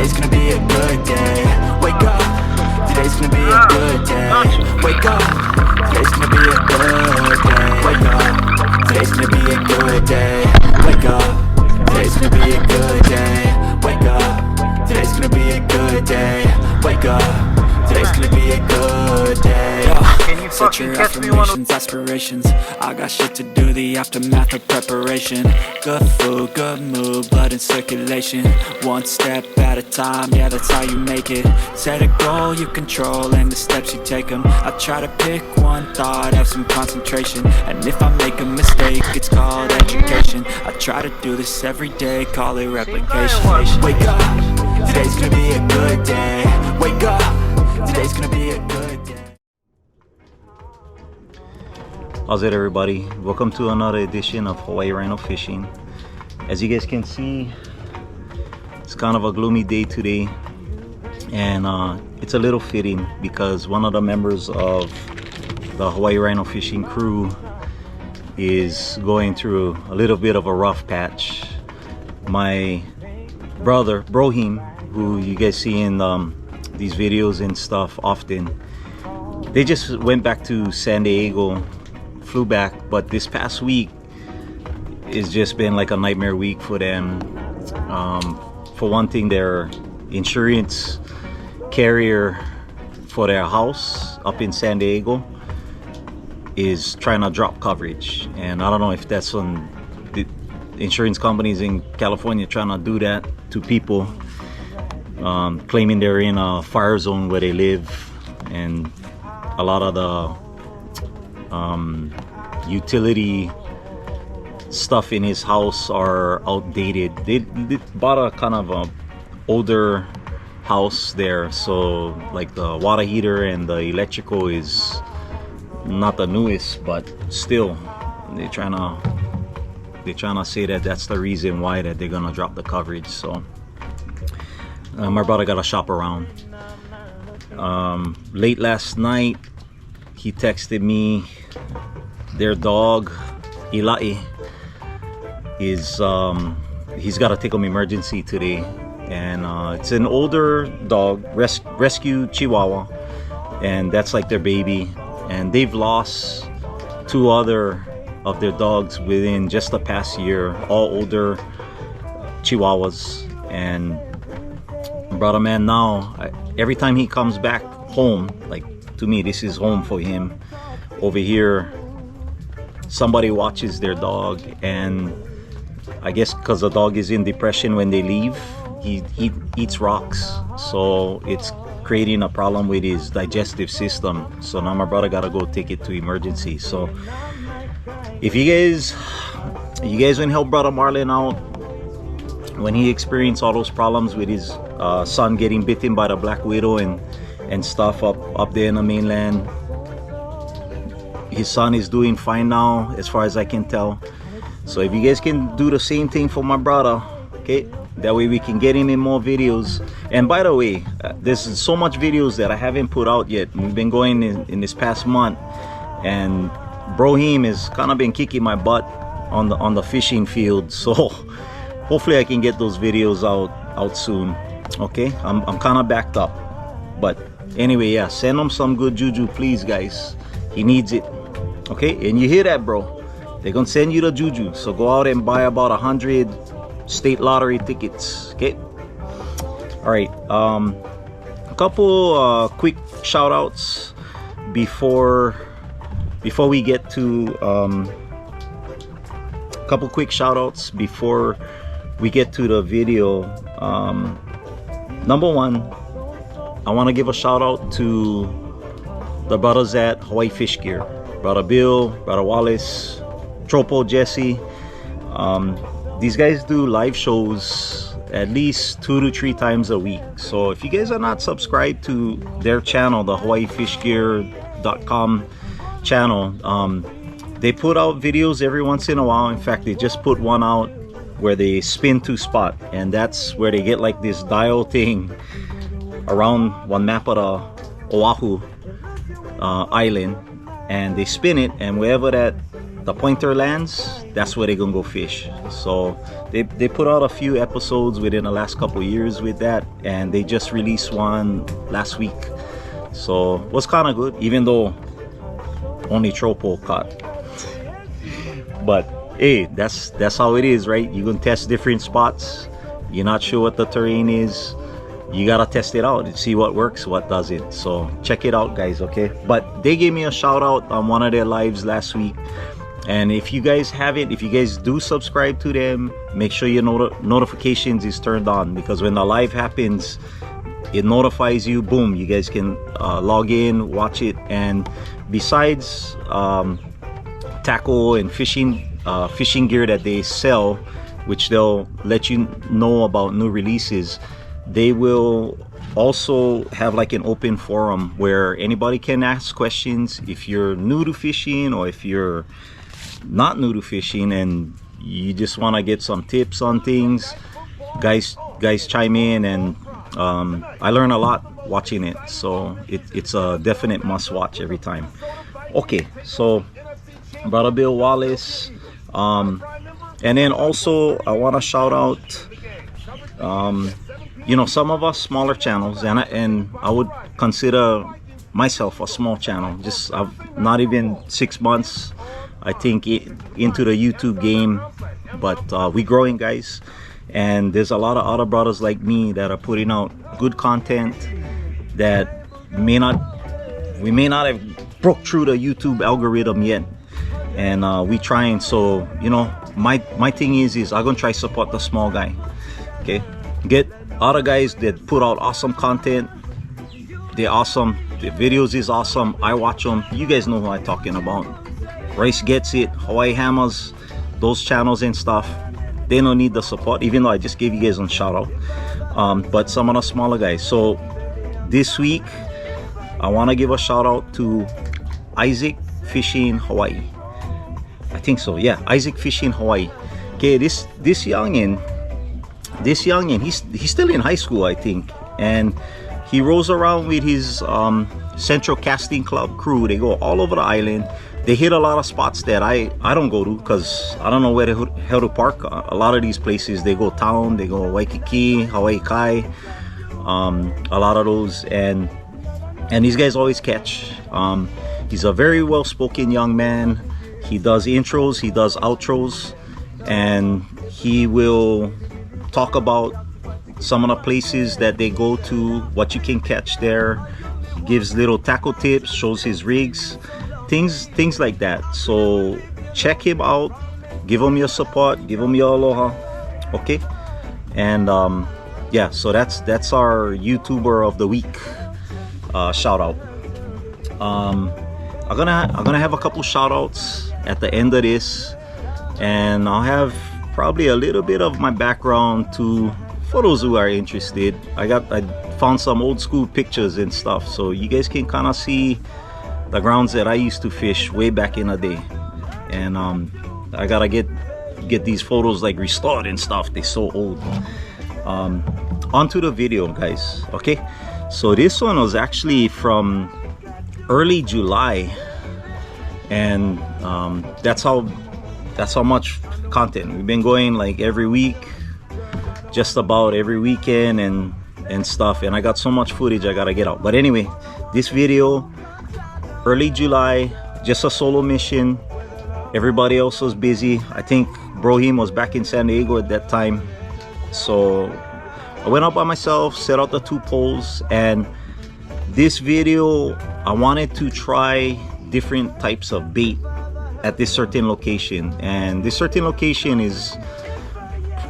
Today's gonna be a good day. Wake up. Today's gonna be a good day. Wake up. Today's gonna be a good day. Wake up. Today's gonna be a good day. Wake up. Today's gonna be a good day. Wake up. Today's gonna be a good day. Wake up. Today's gonna be a good day. Set your affirmations, aspirations. I got shit to do, the aftermath of preparation. Good food, good mood, blood in circulation. One step at a time, yeah, that's how you make it. Set a goal you control and the steps you take them. I try to pick one thought, have some concentration. And if I make a mistake, it's called education. I try to do this every day, call it replication. Wake up, today's gonna be a good day. Wake up, today's gonna be a good day. How's it, everybody? Welcome to another edition of Hawaii Rhino Fishing. As you guys can see, it's kind of a gloomy day today, and it's a little fitting because one of the members of the Hawaii Rhino Fishing crew is going through a little bit of a rough patch. My brother Brohim, who you guys see in these videos and stuff often, they just went back to San Diego, flew back, but this past week it's just been like a nightmare week for them. For one thing, their insurance carrier for their house up in San Diego is trying to drop coverage, and I don't know if that's on the insurance companies in California trying to do that to people, claiming they're in a fire zone where they live, and a lot of the utility stuff in his house are outdated. They bought a kind of a older house there, so like the water heater and the electrical is not the newest, but still they're trying to say that that's the reason why that they're gonna drop the coverage. So my brother got to shop around. Late last night he texted me their dog Ilai is he's got to take him emergency today, and it's an older dog, rescue Chihuahua, and that's like their baby, and they've lost 2 other of their dogs within just the past year, all older Chihuahuas. And brother man, now every time he comes back home, like, to me this is home for him. Over here somebody watches their dog, and I guess because the dog is in depression when they leave, he eats rocks, so it's creating a problem with his digestive system. So now my brother gotta go take it to emergency. So if you guys can help brother Marlon out when he experienced all those problems with his son getting bitten by the black widow and stuff up there in the mainland. His son is doing fine now, as far as I can tell. So if you guys can do the same thing for my brother, okay, that way we can get him in more videos. And by the way, there's so much videos that I haven't put out yet. We've been going in this past month, and Brohim has kind of been kicking my butt on the fishing field. So hopefully I can get those videos out soon. Okay, I'm kind of backed up, but anyway, yeah, send him some good juju, please, guys. He needs it. Okay, and you hear that, bro? They're gonna send you the juju, so go out and buy about 100 state lottery tickets. Okay, all right, a couple quick shout outs before we get to a couple quick shout outs before we get to the video. Number one, I want to give a shout out to the brothers at Hawaii Fish Gear, brother Bill, brother Wallace, Tropo, Jesse. These guys do live shows at least 2 to 3 times a week. So if you guys are not subscribed to their channel, the HawaiiFishGear.com channel, they put out videos every once in a while. In fact, they just put one out where they spin to spot, and that's where they get like this dial thing around one map of the Oahu island, and they spin it, and wherever that the pointer lands, that's where they're gonna go fish. So they put out a few episodes within the last couple years with that, and they just released one last week. So it was kind of good, even though only tropo caught. But hey, that's how it is, right? You can test different spots. You're not sure what the terrain is, you gotta test it out and see what works, what doesn't. So check it out, guys. Okay, but they gave me a shout out on one of their lives last week, and if you guys haven't, if you guys do subscribe to them, make sure your notifications is turned on, because when the live happens, it notifies you. Boom, you guys can log in, watch it. And besides tackle and fishing gear that they sell, which they'll let you know about new releases, they will also have like an open forum where anybody can ask questions. If you're new to fishing, or if you're not new to fishing and you just want to get some tips on things, guys chime in, and I learn a lot watching it. So it's a definite must watch every time. Okay, so Brother Bill Wallace, and then also I want to shout out you know, some of us smaller channels, and I would consider myself a small channel. Just I've not even 6 months, I think, into the YouTube game, but we growing, guys, and there's a lot of other brothers like me that are putting out good content that we may not have broke through the YouTube algorithm yet, and we trying. So you know, my thing is I'm gonna try support the small guy. Okay, get other guys that put out awesome content. They're awesome, the videos is awesome, I watch them. You guys know who I'm talking about. Rice Gets It, Hawaii Hammers, those channels and stuff, they don't need the support, even though I just gave you guys a shout out. But some of the smaller guys. So this week I want to give a shout out to Isaac Fishing Hawaii. I think so, yeah, Isaac Fishing Hawaii. Okay, this youngin, he's still in high school, I think, and he rolls around with his Central Casting Club crew. They go all over the island. They hit a lot of spots that I don't go to, because I don't know where the hell to park. A lot of these places, they go town, they go Waikiki, Hawaii Kai, a lot of those, and these guys always catch. He's a very well-spoken young man. He does intros, he does outros, and he will talk about some of the places that they go to, what you can catch there. He gives little tackle tips, shows his rigs, things like that. So check him out, give him your support, give him your aloha. Okay, and yeah, so that's our YouTuber of the week shout out. I'm gonna have a couple shout outs at the end of this, and I'll have probably a little bit of my background too, for those who are interested. I found some old school pictures and stuff, so you guys can kind of see the grounds that I used to fish way back in the day. And I gotta get these photos like restored and stuff, they're so old. Onto the video, guys. Okay, so this one was actually from early July, and that's how much content we've been going, like every week, just about every weekend and stuff, and I got so much footage I gotta get out. But anyway, this video, early July, just a solo mission. Everybody else was busy. I think Brohim was back in San Diego at that time, so I went out by myself, set out the 2 poles, and this video I wanted to try different types of bait at this certain location. And this certain location is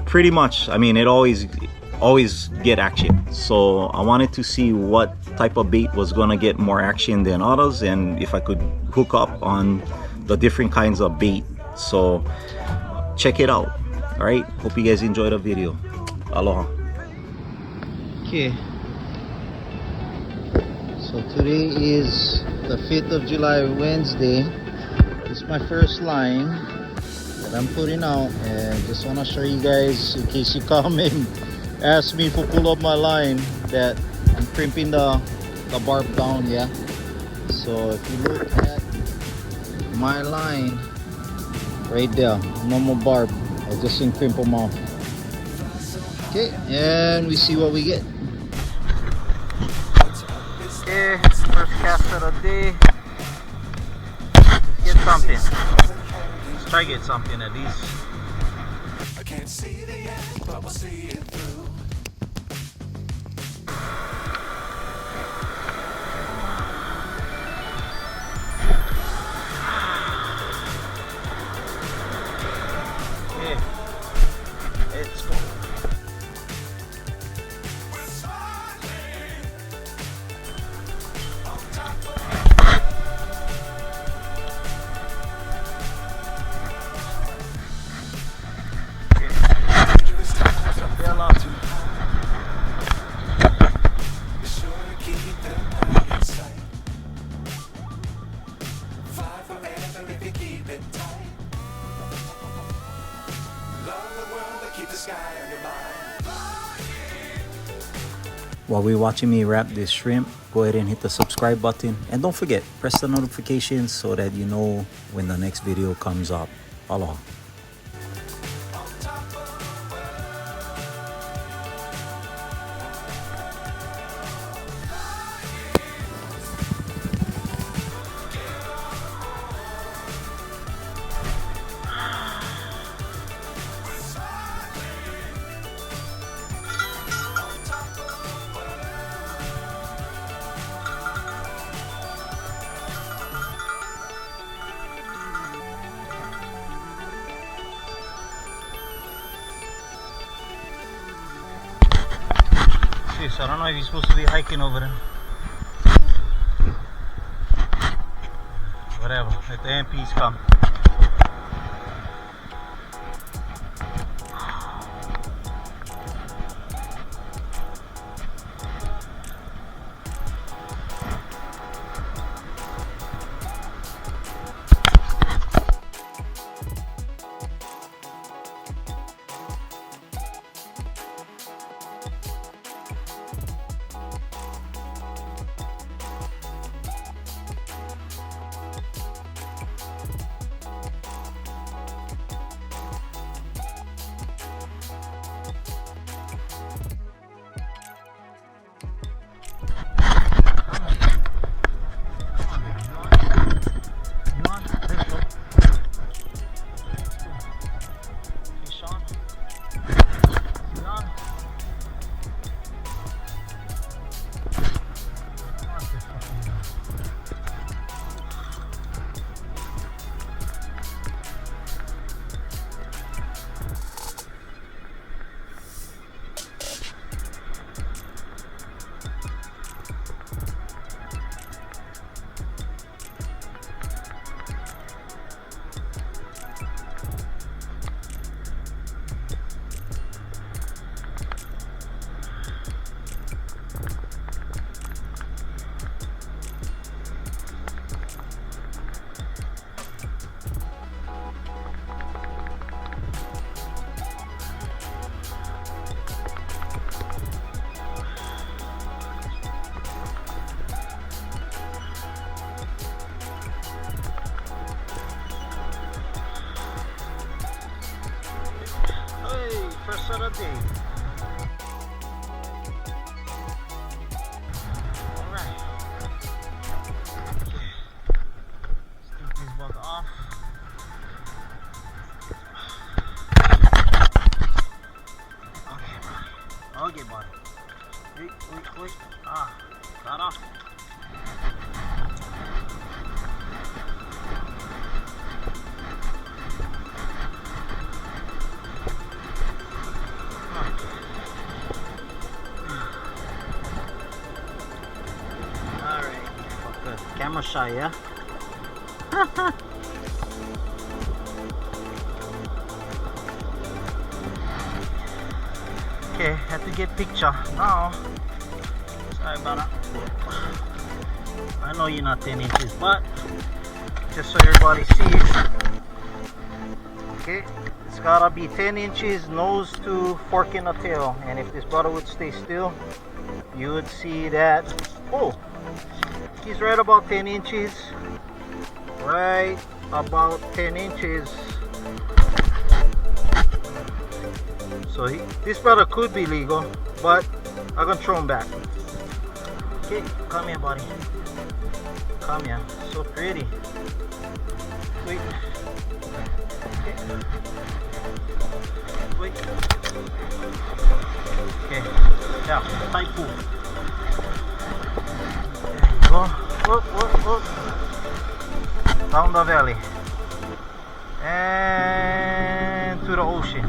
pretty much, I mean, it always get action. So I wanted to see what type of bait was gonna get more action than others, and if I could hook up on the different kinds of bait. So check it out. All right, hope you guys enjoy the video. Aloha. Okay, so today is the 5th of July, Wednesday. This is my first line that I'm putting out, and just want to show you guys, in case you come and ask me to pull up my line, that I'm crimping the barb down. Yeah, so if you look at my line, Right there, no more barb. I just crimp them off. Okay, and we see what we get. Okay, first cast of the day. Let's get something. Let's try to get something at least. I can't see the end, but we'll see it through. Okay, let's go. While we're watching me wrap this shrimp, go ahead and hit the subscribe button, and don't forget, press the notifications so that you know when the next video comes up. Aloha. I don't know if you're supposed to be hiking over there. Whatever, let the MPs come. First of the day. Alright. Okay. Let's take this bug off. Okay, buddy. Okay, buddy. Wait. Ah, got off. Camera shy, yeah? Okay, have to get picture now. Sorry about that. I know you're not 10 inches, but just so everybody sees. Okay, it's gotta be 10 inches nose to fork in the tail, and if this brother would stay still, you would see that. Oh, he's right about 10 inches. Right about 10 inches. So this brother could be legal, but I'm gonna throw him back. Okay, come here, buddy. Come here. So pretty. Wait. Okay. Wait. Okay. Yeah, tight pull. There you go. Whoop. Down the valley. And to the ocean.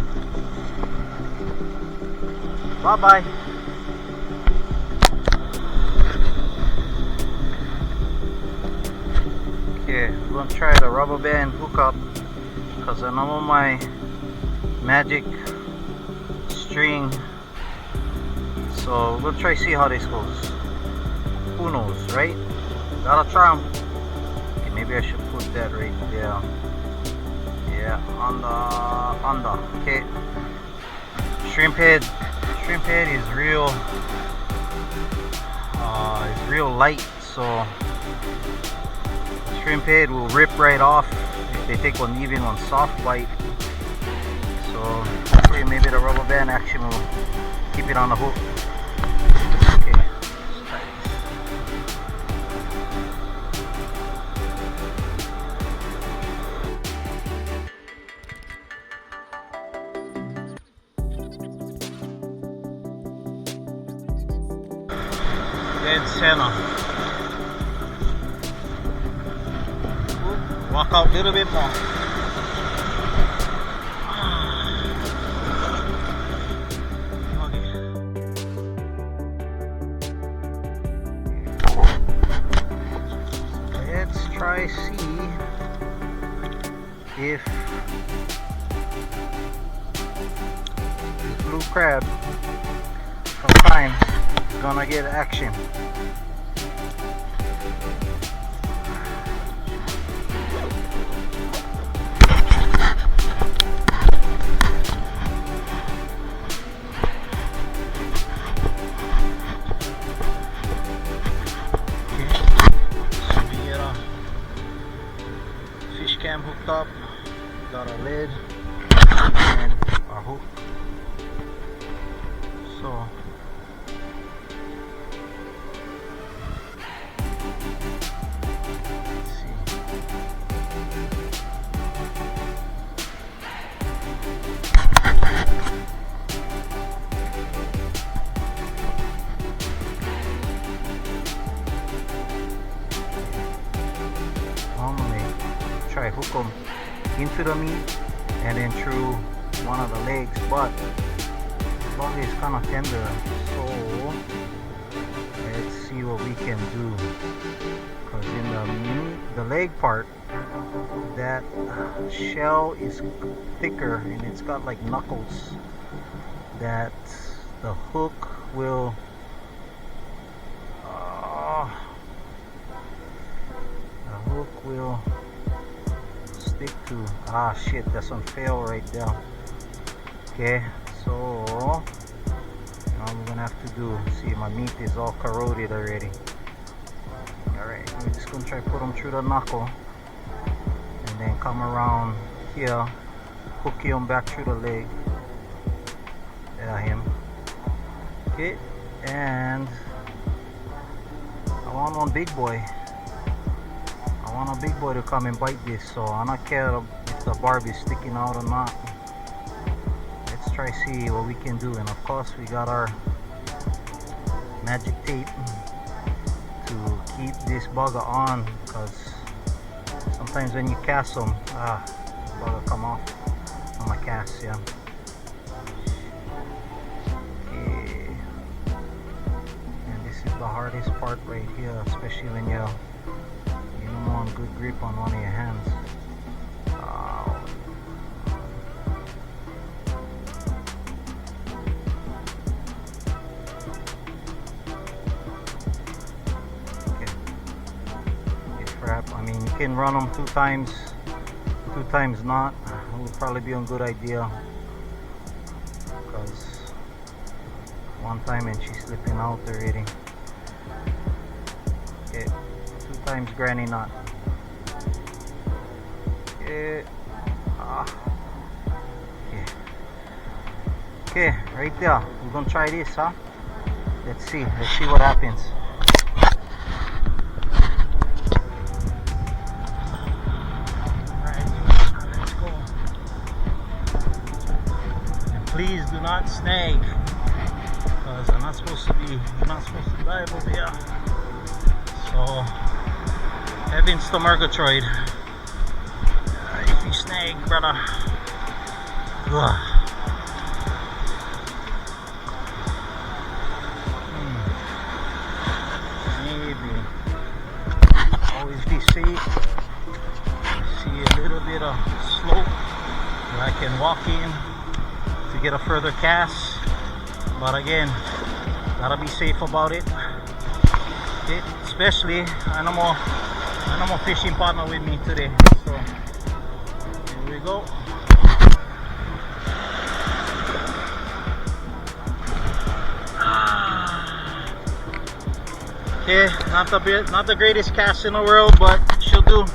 Bye bye. Okay, we're gonna try the rubber band hookup because I know my magic string. So we'll try see how this goes. Who knows, right? Gotta try 'em. Okay, maybe I should put that right there. Yeah, on the. Okay. Shrimp head is real. It's real light, so shrimp head will rip right off if they take one even one soft bite. So hopefully maybe the rubber band action will keep it on the hook. Okay, let's try this. Dead center. Walk out a little bit more. Okay. Let's try see if this blue crab sometimes is gonna get action. Fish cam hooked up, got a lid and our hook. So let's see. Normally try hook them into the meat and then through one of the legs, but as long as it's kind of tender, so let's see what we can do. Because in the leg part, that shell is thicker and it's got like knuckles that the hook will stick to. Ah shit, that's on fail right there. Okay, so now I'm gonna have to do, see, my meat is all corroded already. Alright, we're just gonna try put them through the knuckle and then come around here, hook him back through the leg. There him. Okay, and I want one big boy. I want a big boy to come and bite this, so I don't care if the barb is sticking out or not. Let's try see what we can do. And of course we got our magic tape to keep this bugger on, because sometimes when you cast them, bugger come off on my cast. Yeah. Okay. And this is the hardest part right here, especially when you don't want good grip on one of your hands. Okay. I mean, you can run them two times not. It would probably be a good idea, because one time and she's slipping out already. Okay, 2 times granny knot. Okay. Okay. Okay, right there. We're gonna try this, huh? Let's see what happens. Alright, let's go. And please do not snag, because you're not supposed to dive over here. So heavens to Murgatroyd. If you snag, brother. Ugh. Always be safe. See a little bit of slope where I can walk in to get a further cast, but again, gotta be safe about it. Okay, especially animal fishing partner with me today. So here we go. Okay, not the greatest cast in the world, but she'll do.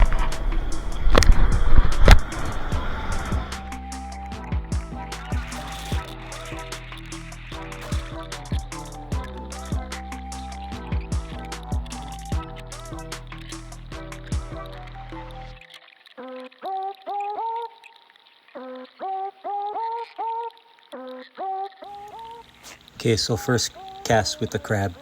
Okay, so first cast with the crab.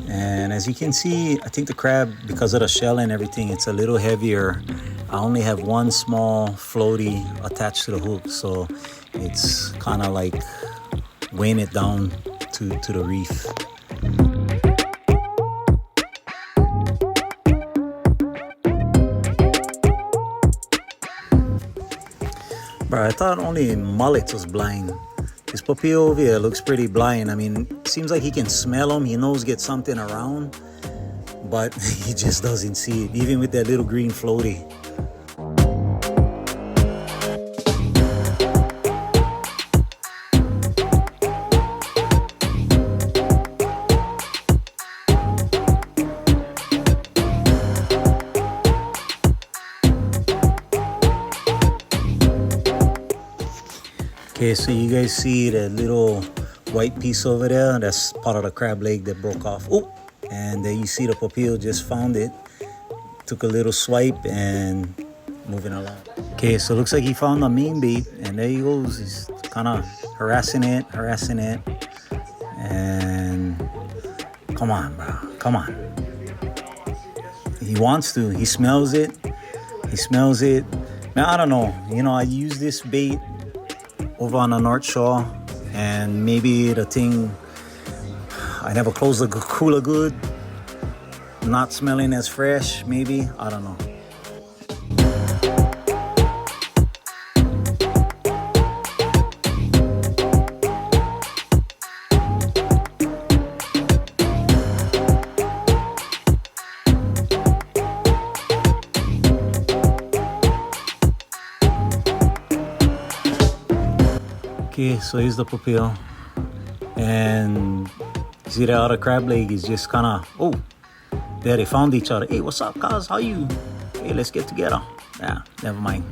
And as you can see, I think the crab, because of the shell and everything, it's a little heavier. I only have one small floaty attached to the hook, so it's kind of like weighing it down to the reef. Bro, I thought only mullets was blind. This puppy over here looks pretty blind. I mean, seems like he can smell them. He knows get something around, but he just doesn't see it, even with that little green floaty. Okay, so you guys see that little white piece over there? That's part of the crab leg that broke off. Oh, and there you see the pupil just found it. Took a little swipe and moving along. Okay, so it looks like he found the main bait, and there he goes. He's kind of harassing it. And come on, bro, come on. He wants to. He smells it. Man, I don't know. You know, I use this bait over on the North Shore, and maybe the thing, I never closed the cooler good, not smelling as fresh, maybe, I don't know. Okay, so here's the pupil, and you see the other crab leg is just kind of, oh, there they found each other. Hey, what's up, cuz? How you? Hey, let's get together. Yeah, never mind.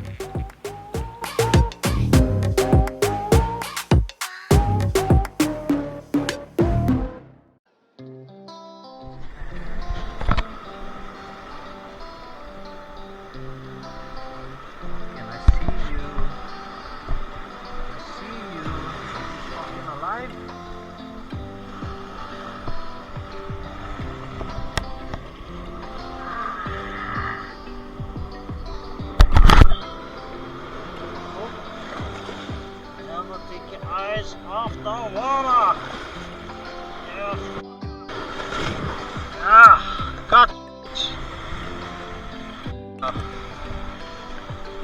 Take your eyes off the water. Yeah. Cut.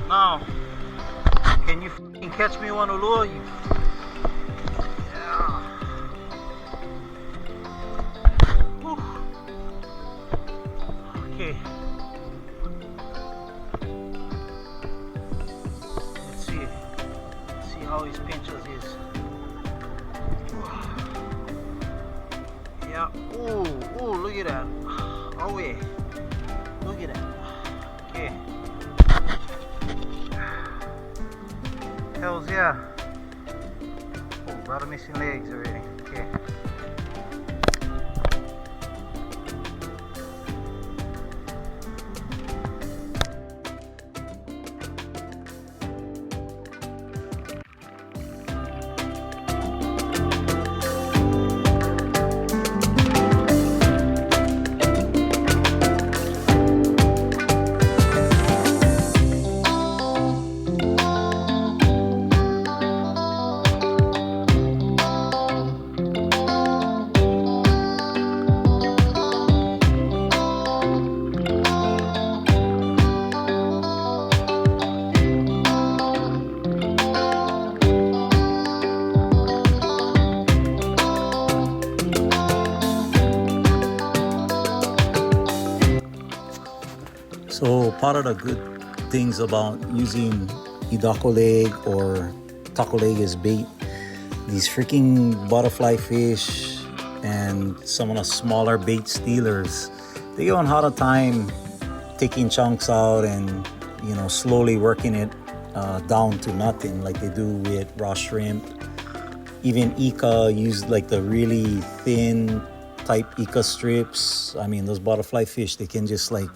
Now, can you catch me one lure? Yeah. Whew. Okay. Let's see how his pinches is. Yeah. Ooh, look at that. Oh wait. Look at that. Okay. Hells yeah. lot of missing legs already. Okay. So part of the good things about using idako leg or taco leg as bait, these freaking butterfly fish and some of the smaller bait stealers, they go on hard time taking chunks out and, you know, slowly working it down to nothing like they do with raw shrimp. Even Ika use like the really thin type Ika strips. I mean, those butterfly fish, they can just like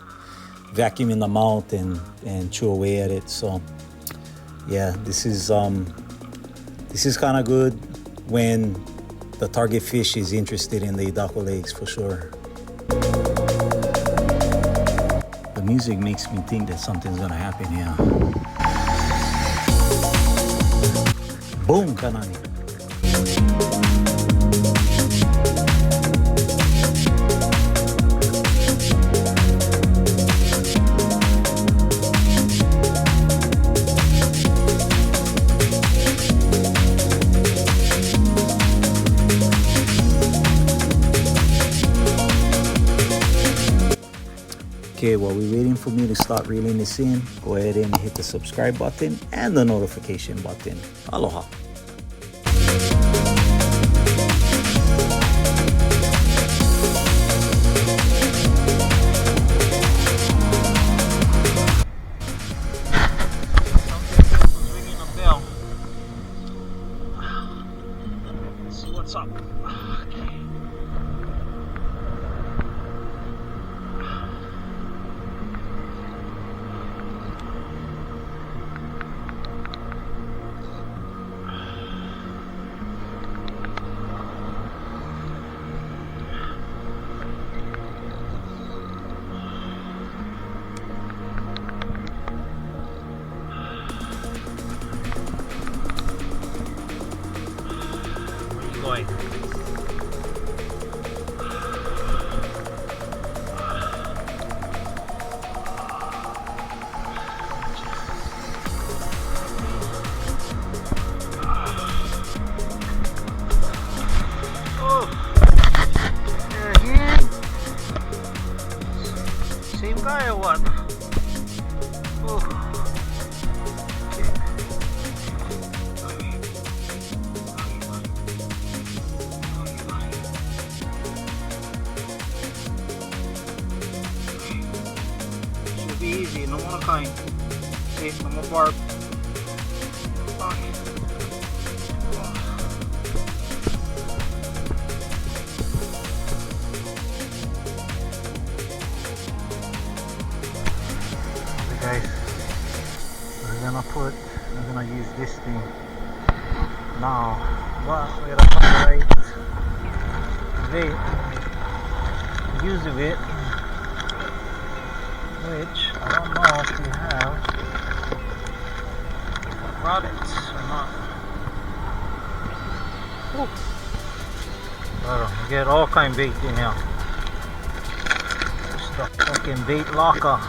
vacuum in the mouth and chew away at it. So yeah, this is kind of good when the target fish is interested in the idako legs for sure. The music makes me think that something's gonna happen here. Boom, kanani. Okay, while we're waiting for me to start reeling this in, go ahead and hit the subscribe button and the notification button. Aloha. What's up? Going. Oh, there again. Same guy or what? Oh. Easy, no more kind. Okay, no more barb. Okay guys, we're gonna use this thing now, but we're gonna find the right bait, use of it, which I don't know if we have rabbits or not. We get all kind of bait in here. It's the fucking bait locker.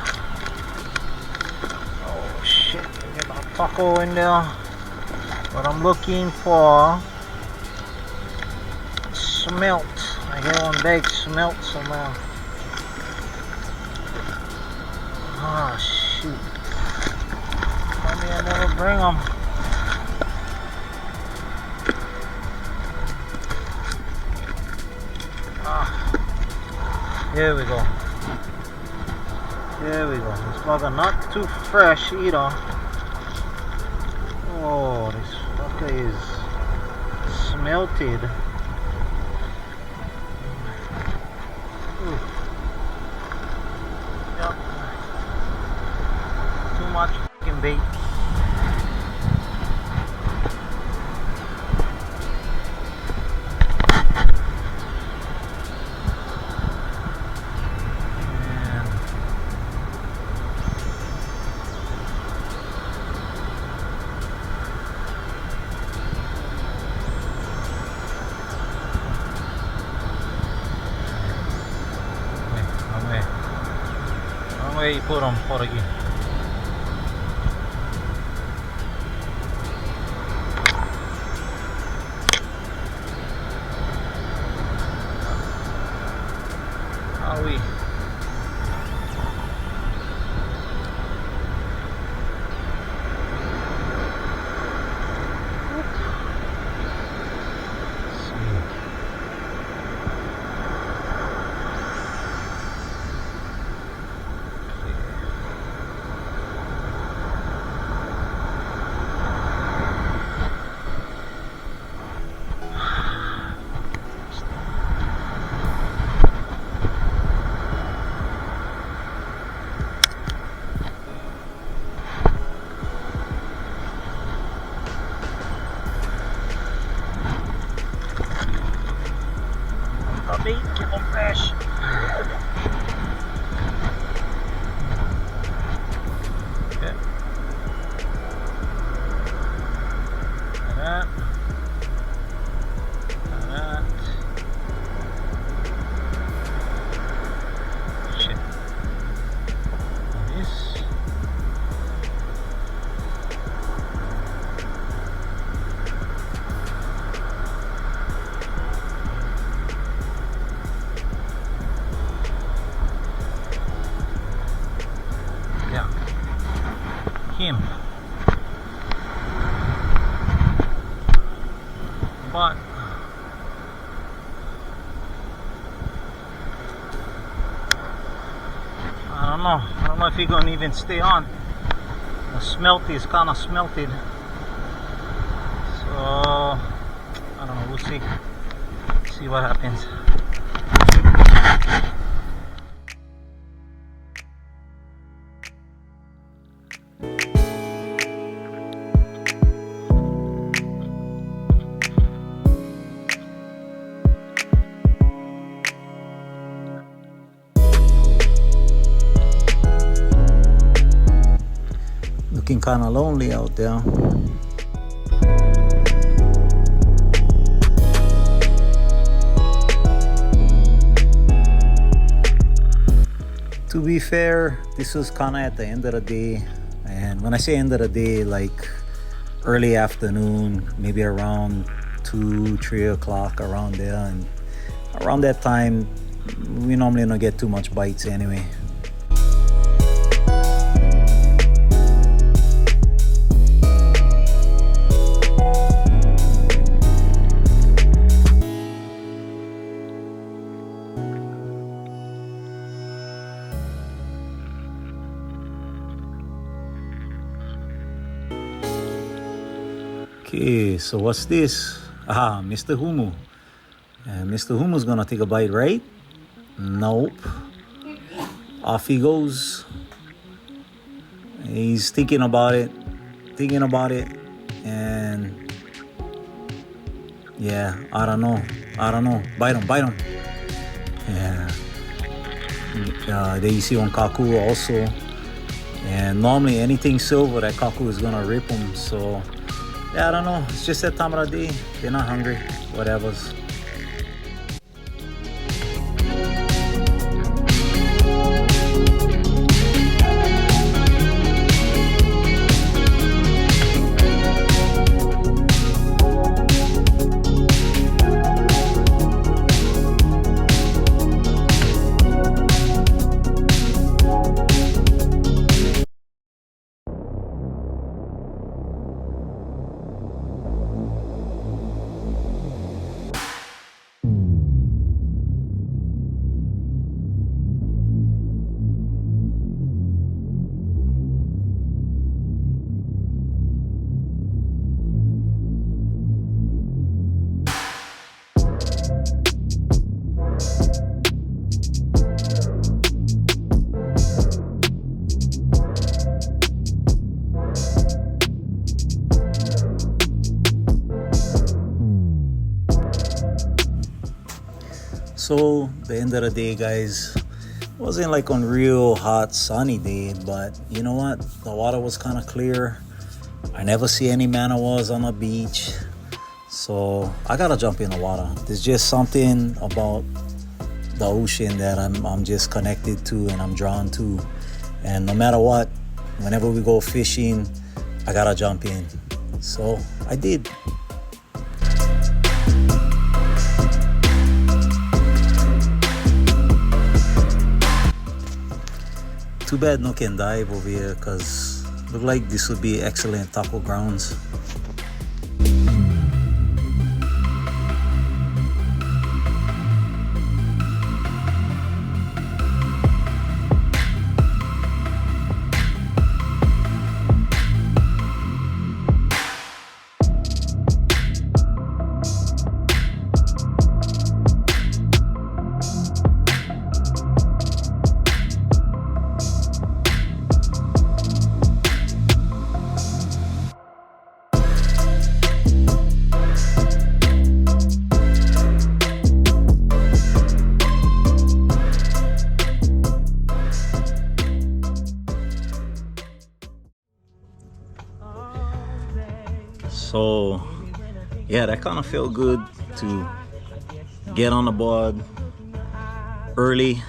Oh shit, we get a taco in there. But I'm looking for smelt. I hear one big smelt somewhere. Ah, shoot. Maybe I never bring them. Ah, here we go. Here we go. This bugger not too fresh either. Oh, this fucker is Smelted. Ooh. Yep. Too much fucking bait. Way put on porgy. Are we? Bait, keep on fresh. Okay. Like that. Like that. Shit. Like this. Him, but I don't know if he's gonna even stay on. The smelt is kind of smelted, so I don't know, we'll see what happens. Looking kind of lonely out there. To be fair, this was kind of at the end of the day, and when I say end of the day, like early afternoon, maybe around 2-3 o'clock, around there, and around that time we normally don't get too much bites anyway. Okay, so what's this? Ah, Mr. Humu. And Mr. Humu's gonna take a bite, right? Nope. Off he goes. He's thinking about it, and yeah, I don't know. Bite him. Yeah. There you see one kaku also. And normally anything silver, that kaku is gonna rip him, so yeah, I don't know. It's just that time of the day. They're not hungry. Whatever's. So the end of the day, guys, wasn't like a real hot sunny day, but you know what, the water was kind of clear. I never see any man-o-wars on the beach, so I gotta jump in the water. There's just something about the ocean that I'm just connected to and I'm drawn to, and no matter what, whenever we go fishing, I gotta jump in. So I did. Too bad no can dive over here, because look like this would be excellent taco grounds. So yeah, that kind of felt good to get on the board early.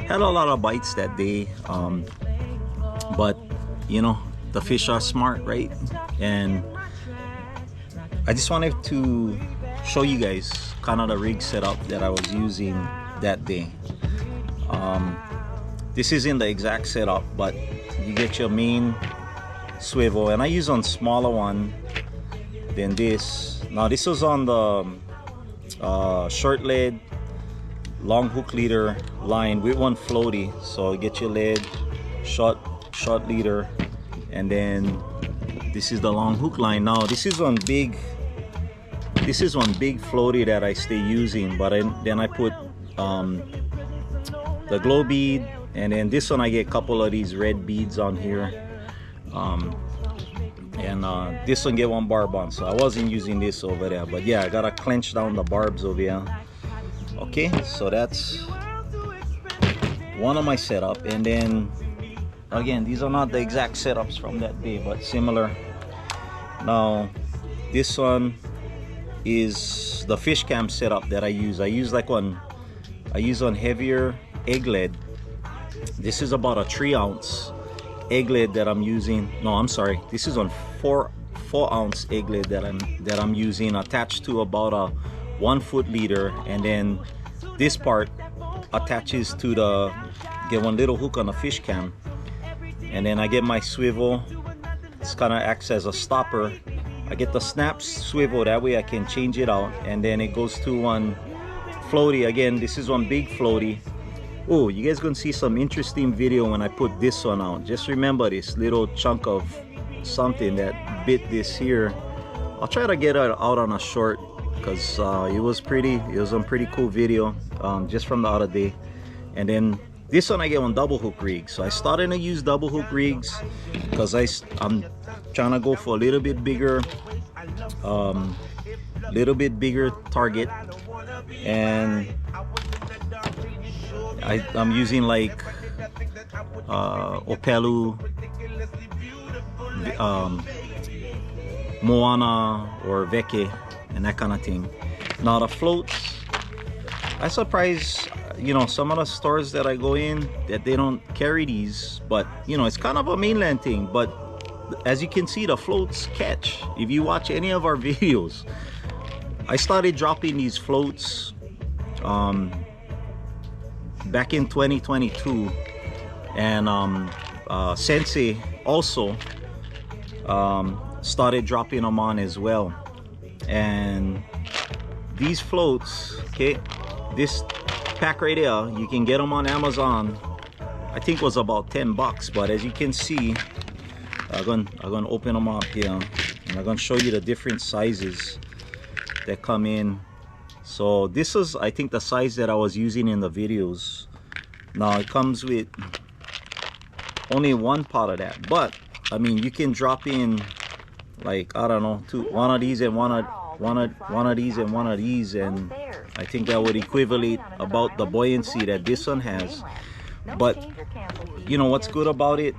Had a lot of bites that day, but you know, the fish are smart, right? And I just wanted to show you guys kind of the rig setup that I was using that day. This isn't the exact setup, but you get your main swivel, and I use on smaller one than this. Now this was on the short lead long hook leader line with one floaty, so get your lead, short leader, and then this is the long hook line. Now this is one big floaty that I stay using, but then I put the glow bead, and then this one I get a couple of these red beads on here, and this one get one barb on, so I wasn't using this over there. But yeah, I gotta clench down the barbs over here. Okay, so that's one of my setup. And then again, these are not the exact setups from that day, but similar. Now this one is the fish cam setup that I use. I use on heavier egg lead. This is about a 3-ounce egg lead that I'm using. No, I'm sorry, this is on 4-ounce egg lead that I'm using, attached to about a 1-foot leader, and then this part attaches to the, get one little hook on the fish cam, and then I get my swivel. This kind of acts as a stopper. I get the snap swivel, that way I can change it out, and then it goes to one floaty. Again, this is one big floaty. Oh, you guys gonna see some interesting video when I put this one out. Just remember this little chunk of something that bit this here. I'll try to get it out on a short, because it was a pretty cool video, just from the other day. And then this one I get on double hook rigs. So I started to use double hook rigs because I'm trying to go for a little bit bigger target, and I'm using like Opelu, Moana or Veke and that kind of thing. Now the floats, I surprise, you know, some of the stores that I go in that they don't carry these, but you know, it's kind of a mainland thing. But as you can see, the floats catch. If you watch any of our videos, I started dropping these floats back in 2022, and Sensei also started dropping them on as well. And these floats, okay, this pack right there, you can get them on Amazon. I think it was about 10 bucks, but as you can see, I'm gonna open them up here, and I'm gonna show you the different sizes that come in. So this is, I think, the size that I was using in the videos. Now it comes with only one part of that, but I mean, you can drop in like, I don't know, one of these and one of these and one of these, and I think that would equivalent about the buoyancy that this one has. But you know what's good about it?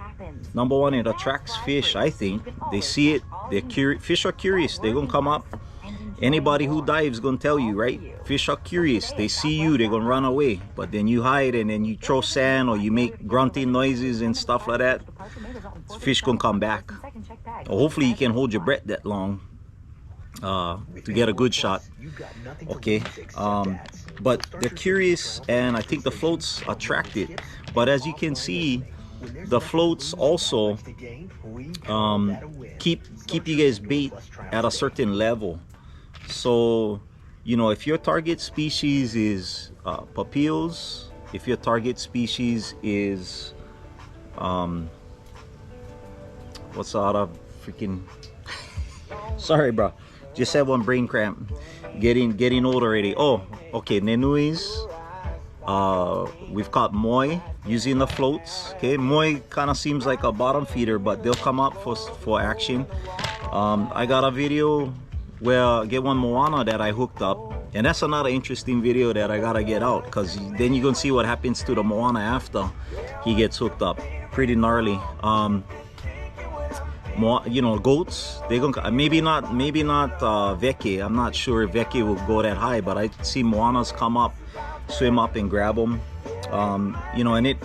Number one, it attracts fish. I think they see it, they're curious. Fish are curious, they're gonna come up. Anybody who dives gonna tell you, right? Fish are curious, they see you, they're gonna run away. But then you hide and then you throw sand or you make grunting noises and stuff like that, fish gonna come back. Or hopefully you can hold your breath that long to get a good shot. Okay, but they're curious, and I think the floats attract it. But as you can see, the floats also keep you guys bait at a certain level. So you know, if your target species is papillos, if your target species is what's the other freaking sorry bro, just had one brain cramp, getting old already. Oh, okay, nenuis. We've caught moi using the floats. Okay, moi kind of seems like a bottom feeder, but they'll come up for action. I got a video where I get one Moana that I hooked up, and that's another interesting video that I gotta get out, because then you're gonna see what happens to the Moana after he gets hooked up. Pretty gnarly. You know, goats, they're gonna maybe not Veke. I'm not sure if Veke will go that high, but I see Moanas come up, swim up and grab them. You know, and it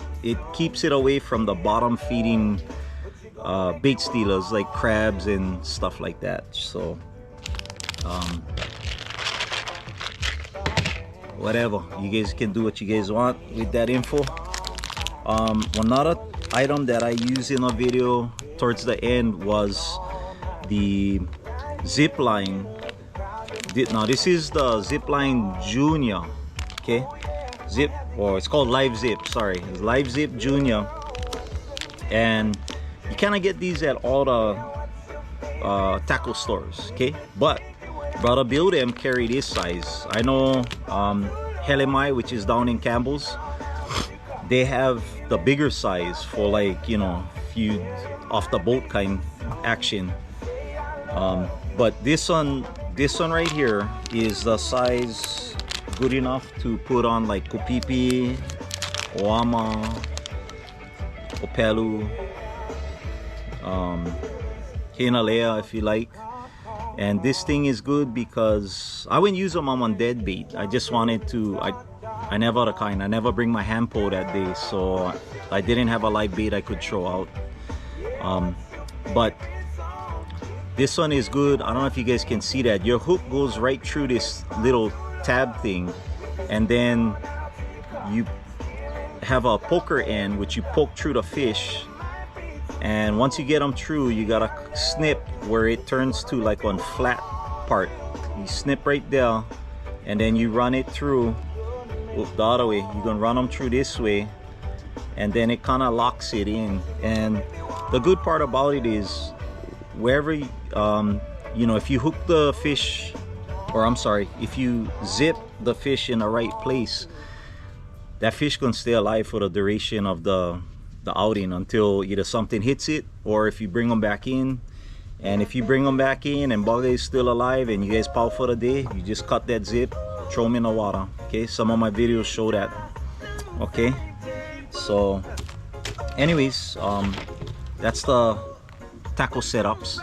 keeps it away from the bottom feeding bait stealers like crabs and stuff like that. So whatever, you guys can do what you guys want with that info. Another item that I used in a video towards the end was the zip line. Now this is the zip line Junior. Okay, zip, or it's called Live Zip, sorry, it's Live Zip Junior, and you kind of get these at all the tackle stores. Okay, but Brother Bill them carry this size. I know Helemai, which is down in Campbell's, they have the bigger size for, like, you know, few off the boat kind action. But this one right here is the size good enough to put on like Kupipi, Oama, Opelu, Hinalea if you like. And this thing is good because I wouldn't use them on dead bait. I just wanted to, I never bring my hand pole that day, so I didn't have a live bait I could throw out. But this one is good. I don't know if you guys can see that. Your hook goes right through this little tab thing, and then you have a poker end which you poke through the fish, and once you get them through, you gotta snip where it turns to like one flat part. You snip right there, and then you run it through the other way. You're gonna run them through this way, and then it kind of locks it in. And the good part about it is wherever you know, if you hook the fish, or I'm sorry, if you zip the fish in the right place, that fish can stay alive for the duration of the outing until either something hits it, or if you bring them back in. And if you bring them back in and Bugger is still alive and you guys pout for the day, you just cut that zip, throw them in the water. Okay, some of my videos show that. Okay, so anyways, that's the tackle setups.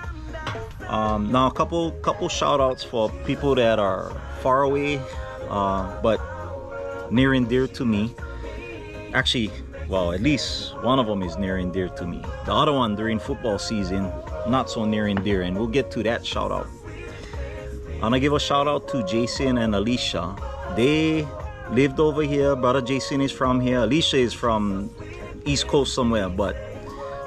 Now a couple shout outs for people that are far away but near and dear to me. Actually, well, at least one of them is near and dear to me. The other one during football season, not so near and dear, and we'll get to that shout out. I'm gonna give a shout out to Jason and Alicia. They lived over here. Brother Jason is from here. Alicia is from East Coast somewhere, but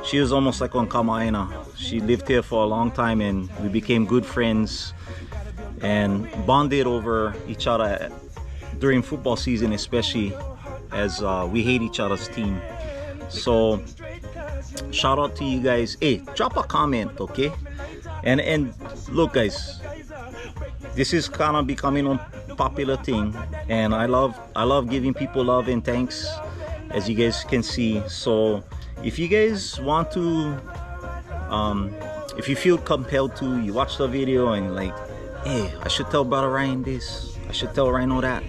she was almost like on Kama'aina. She lived here for a long time, and we became good friends and bonded over each other during football season, especially as we hate each other's team. So shout out to you guys. Hey, drop a comment, okay? And look guys, this is kind of becoming a popular thing, and I love giving people love and thanks, as you guys can see. So if you guys want to, if you feel compelled to, you watch the video and like, hey, I should tell Brother Ryan this, I should tell Rhino that.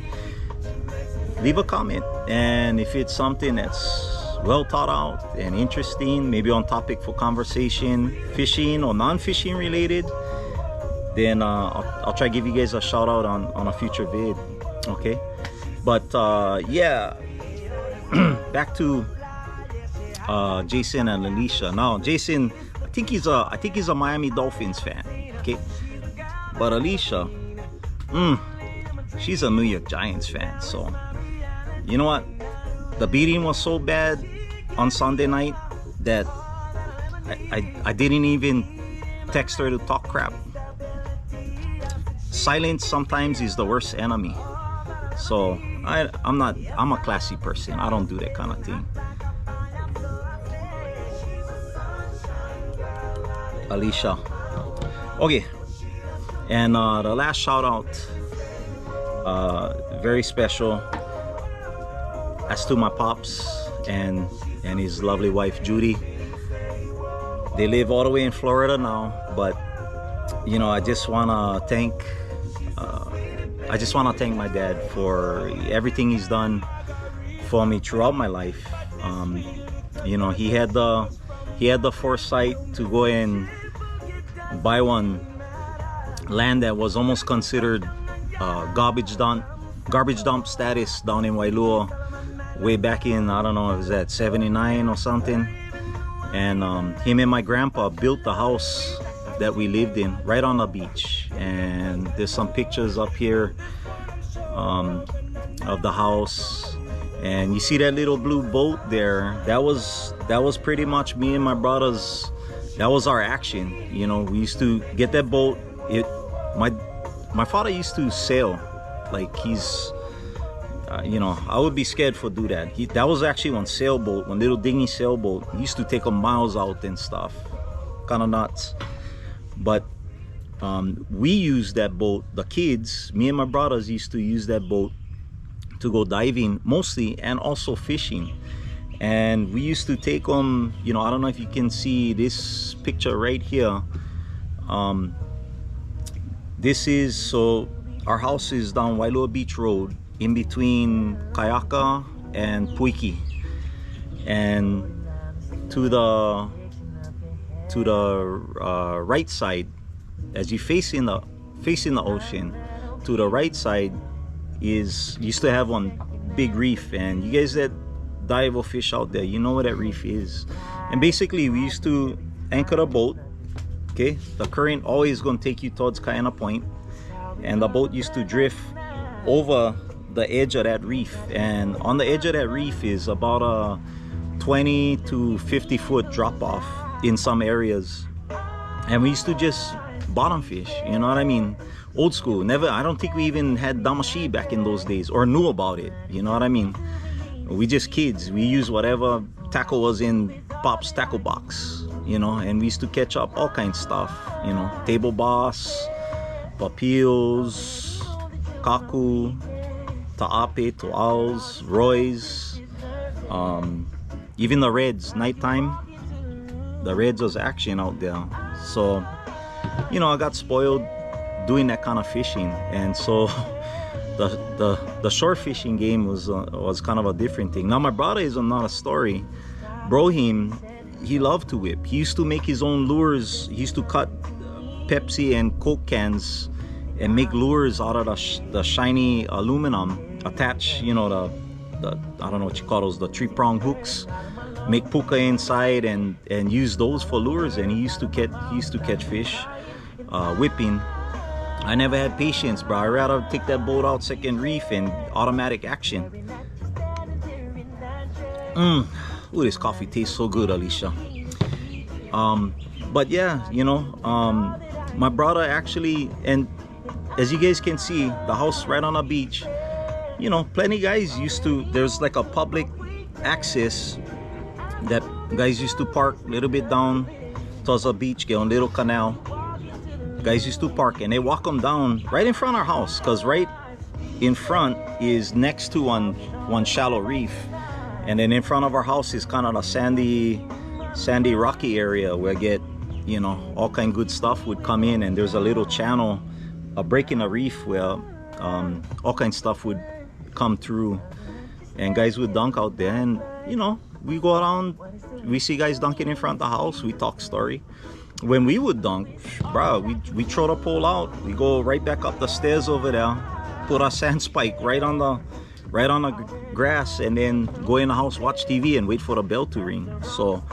Leave a comment, and if it's something that's well thought out and interesting, maybe on topic for conversation, fishing or non-fishing related, then I'll try to give you guys a shout out on a future vid. Okay, but yeah, back to Jason and Alicia. Now Jason, I think he's a Miami Dolphins fan. Okay, but Alicia, she's a New York Giants fan. So you know what, the beating was so bad on Sunday night that I didn't even text her to talk crap. Silence sometimes is the worst enemy. So I'm a classy person. I don't do that kind of thing. Alicia. Okay. And the last shout out, very special, as to my pops and his lovely wife Judy. They live all the way in Florida now, but you know, I just wanna thank my dad for everything he's done for me throughout my life. You know, he had the foresight to go and buy one land that was almost considered garbage dump status down in Wailua way back in, I don't know, it was at 79 or something. And him and my grandpa built the house that we lived in right on the beach. And there's some pictures up here of the house, and you see that little blue boat there. That was pretty much me and my brothers. That was our action. You know, we used to get that boat. My father used to sail. Like, he's you know, I would be scared for do that. That was actually one sailboat, one little dingy sailboat. He used to take them miles out and stuff. Kind of nuts. But we used that boat, the kids, me and my brothers used to use that boat to go diving mostly, and also fishing. And we used to take them, you know, I don't know if you can see this picture right here. This is, so our house is down Wailua Beach Road, in between Kayaka and Puiki, and to the right side, as you facing the ocean, to the right side used to have one big reef. And you guys that dive or fish out there, you know what that reef is. And basically we used to anchor the boat. Okay, the current always going to take you towards Kaena Point, and the boat used to drift over the edge of that reef. And on the edge of that reef is about a 20 to 50 foot drop off in some areas, and we used to just bottom fish, you know what I mean, old school. Never, I don't think we even had damashi back in those days, or knew about it, you know what I mean. We just kids, we used whatever tackle was in Pop's tackle box, you know, and we used to catch up all kinds of stuff, you know, table bass, papios, kaku, ta'ape, to'als, roys, even the reds. Nighttime, the reds was action out there. So, you know, I got spoiled doing that kind of fishing, and so the shore fishing game was kind of a different thing. Now my brother is another story. Brohim, he loved to whip. He used to make his own lures. He used to cut Pepsi and Coke cans and make lures out of the shiny aluminum, attach, you know, the I don't know what you call those, the 3-prong hooks, make puka inside, and use those for lures. And he used to catch fish whipping. I never had patience, bro. I'd rather take that boat out second reef and automatic action. Ooh, this coffee tastes so good, Alicia. But yeah, you know, my brother actually, and as you guys can see, the house right on the beach, you know, plenty guys used to, there's like a public access that guys used to park a little bit down towards the beach, get on a little canal. Guys used to park and they walk them down right in front of our house, because right in front is next to one shallow reef, and then in front of our house is kind of a sandy rocky area where get, you know, all kind of good stuff would come in. And there's a little channel, a break in the reef where all kinds of stuff would come through, and guys would dunk out there, and you know, we go around, we see guys dunking in front of the house, we talk story. When we would dunk, bro, we throw the pole out, we go right back up the stairs over there, put our sand spike right on the grass, and then go in the house, watch TV, and wait for the bell to ring. So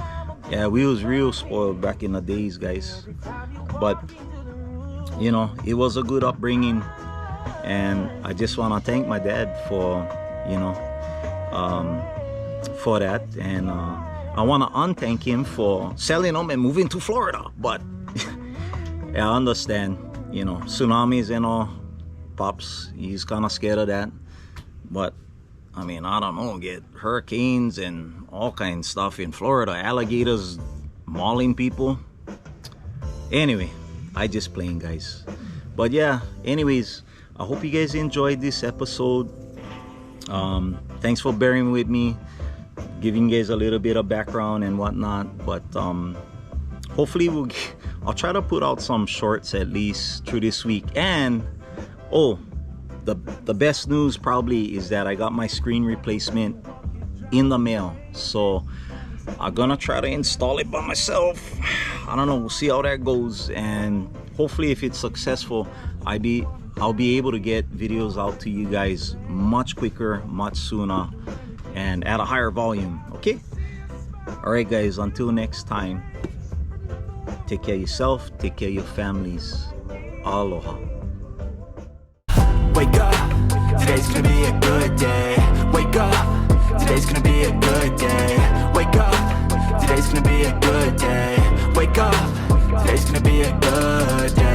yeah, we was real spoiled back in the days, guys. But you know, it was a good upbringing, and I just want to thank my dad for, you know, for that, and I want to unthank him for selling them and moving to Florida. But yeah, I understand, you know, tsunamis and all. Pops, he's kind of scared of that. But I mean, I don't know, get hurricanes and all kinds of stuff in Florida, alligators mauling people. Anyway, I just playing, guys. But yeah, anyways, I hope you guys enjoyed this episode. Thanks for bearing with me, giving you guys a little bit of background and whatnot. But hopefully I'll try to put out some shorts at least through this week. And oh, the best news probably is that I got my screen replacement in the mail, so I'm gonna try to install it by myself. I don't know, we'll see how that goes, and hopefully if it's successful, I'll be able to get videos out to you guys much quicker, much sooner, and at a higher volume. Okay, all right guys, until next time, take care of yourself, take care of your families. Aloha. Wake up, today's gonna be a good day. Wake up, today's gonna be a good day. Wake up, today's gonna be a good day. Wake up, today's gonna be a good day.